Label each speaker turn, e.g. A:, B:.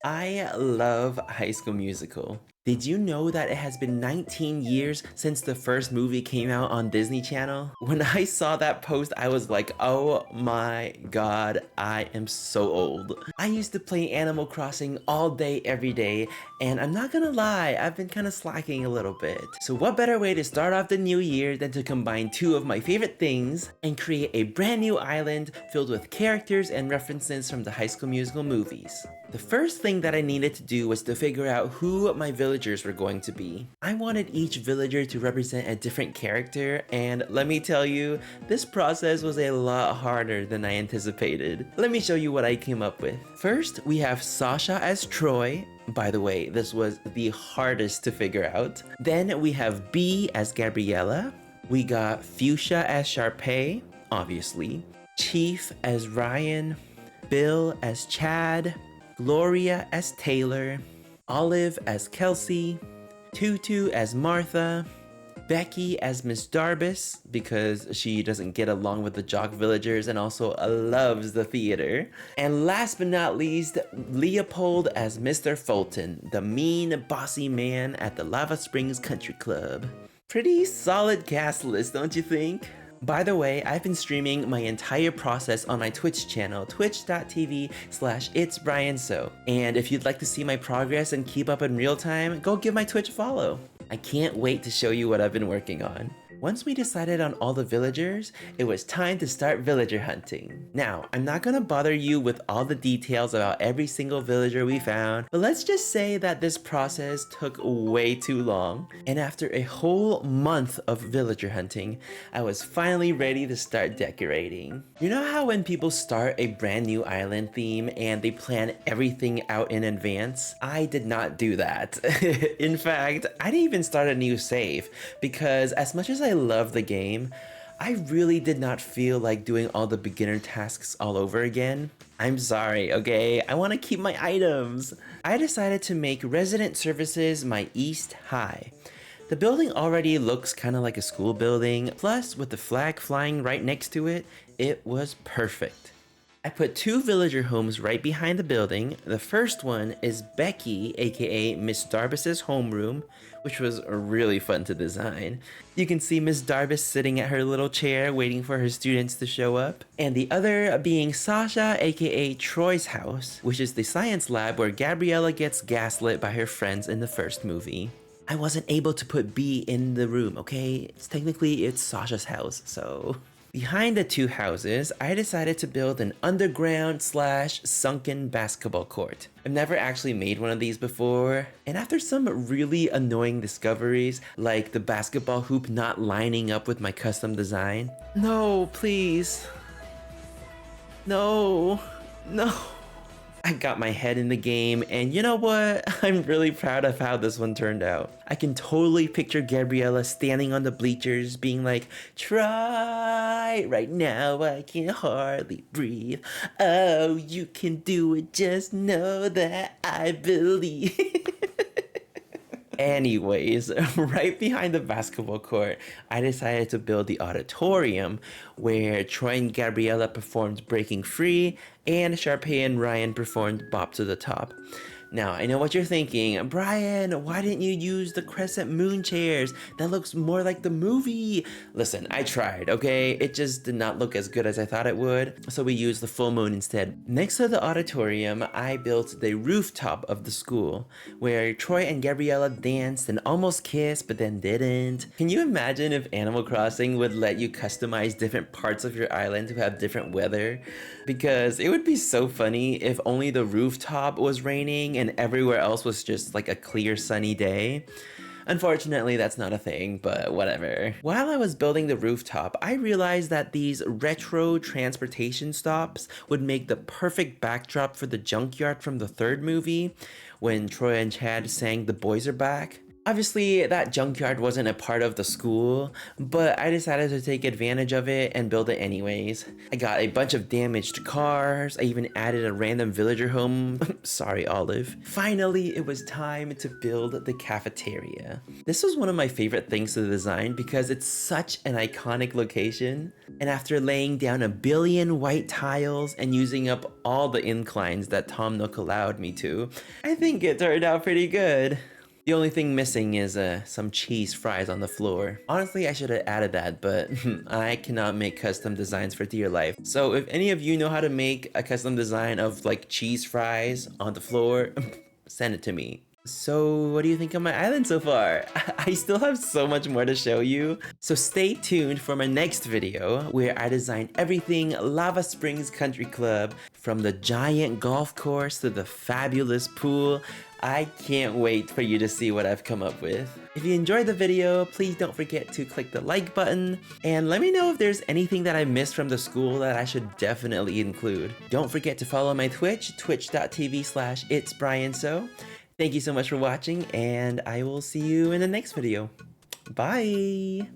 A: I love High School Musical. Did you know that it has been 19 years since the first movie came out on Disney Channel? When I saw that post, I was like, oh my god, I am so old. I used to play Animal Crossing all day, every day, and I'm not gonna lie, I've been kind of slacking a little bit. So what better way to start off the new year than to combine two of my favorite things and create a brand new island filled with characters and references from the High School Musical movies. The first thing that I needed to do was to figure out who my villagers were going to be. I wanted each villager to represent a different character, and let me tell you, this process was a lot harder than I anticipated. Let me show you what I came up with. First, we have Sasha as Troy. By the way, this was the hardest to figure out. Then we have Bee as Gabriella. We got Fuchsia as Sharpay, obviously. Chief as Ryan. Bill as Chad. Gloria as Taylor, Olive as Kelsey, Tutu as Martha, Becky as Miss Darbus because she doesn't get along with the jock villagers and also loves the theater. And last but not least, Leopold as Mr. Fulton, the mean, bossy man at the Lava Springs Country Club. Pretty solid cast list, don't you think? By the way, I've been streaming my entire process on my Twitch channel, twitch.tv/itsbrianso. And if you'd like to see my progress and keep up in real time, go give my Twitch a follow. I can't wait to show you what I've been working on. Once we decided on all the villagers, it was time to start villager hunting. Now, I'm not gonna bother you with all the details about every single villager we found, but let's just say that this process took way too long. And after a whole month of villager hunting, I was finally ready to start decorating. You know how when people start a brand new island theme and they plan everything out in advance? I did not do that. In fact, I didn't even start a new save because as much as I love the game, I really did not feel like doing all the beginner tasks all over again. I'm sorry, okay? I want to keep my items. I decided to make Resident Services my East High. The building already looks kind of like a school building, plus with the flag flying right next to it, it was perfect. I put two villager homes right behind the building. The first one is Becky, aka Miss Darbus's homeroom, which was really fun to design. You can see Miss Darbus sitting at her little chair waiting for her students to show up. And the other being Sasha, aka Troy's house, which is the science lab where Gabriella gets gaslit by her friends in the first movie. I wasn't able to put B in the room, okay? It's Sasha's house, so... Behind the two houses, I decided to build an underground / sunken basketball court. I've never actually made one of these before, and after some really annoying discoveries, like the basketball hoop not lining up with my custom design. No, please. No. I got my head in the game, and you know what? I'm really proud of how this one turned out. I can totally picture Gabriella standing on the bleachers being like, try, right now I can hardly breathe. Oh, you can do it, just know that I believe. Anyways, right behind the basketball court, I decided to build the auditorium where Troy and Gabriella performed Breaking Free and Sharpay and Ryan performed Bop to the Top. Now, I know what you're thinking, Brian, why didn't you use the crescent moon chairs? That looks more like the movie. Listen, I tried, okay? It just did not look as good as I thought it would, so we used the full moon instead. Next to the auditorium, I built the rooftop of the school, where Troy and Gabriella danced and almost kissed, but then didn't. Can you imagine if Animal Crossing would let you customize different parts of your island to have different weather? Because it would be so funny if only the rooftop was raining and everywhere else was just like a clear sunny day. Unfortunately, that's not a thing, but whatever. While I was building the rooftop, I realized that these retro transportation stops would make the perfect backdrop for the junkyard from the third movie, when Troy and Chad sang "The Boys Are Back." Obviously, that junkyard wasn't a part of the school, but I decided to take advantage of it and build it anyways. I got a bunch of damaged cars, I even added a random villager home. Sorry, Olive. Finally, it was time to build the cafeteria. This was one of my favorite things to design because it's such an iconic location. And after laying down 1 billion white tiles and using up all the inclines that Tom Nook allowed me to, I think it turned out pretty good. The only thing missing is some cheese fries on the floor. Honestly, I should have added that, but I cannot make custom designs for dear life. So if any of you know how to make a custom design of like cheese fries on the floor, send it to me. So what do you think of my island so far? I still have so much more to show you. So stay tuned for my next video where I design everything Lava Springs Country Club, from the giant golf course to the fabulous pool. I can't wait for you to see what I've come up with. If you enjoyed the video, please don't forget to click the like button and let me know if there's anything that I missed from the school that I should definitely include. Don't forget to follow my Twitch, twitch.tv/itsbrianso. Thank you so much for watching, and I will see you in the next video. Bye!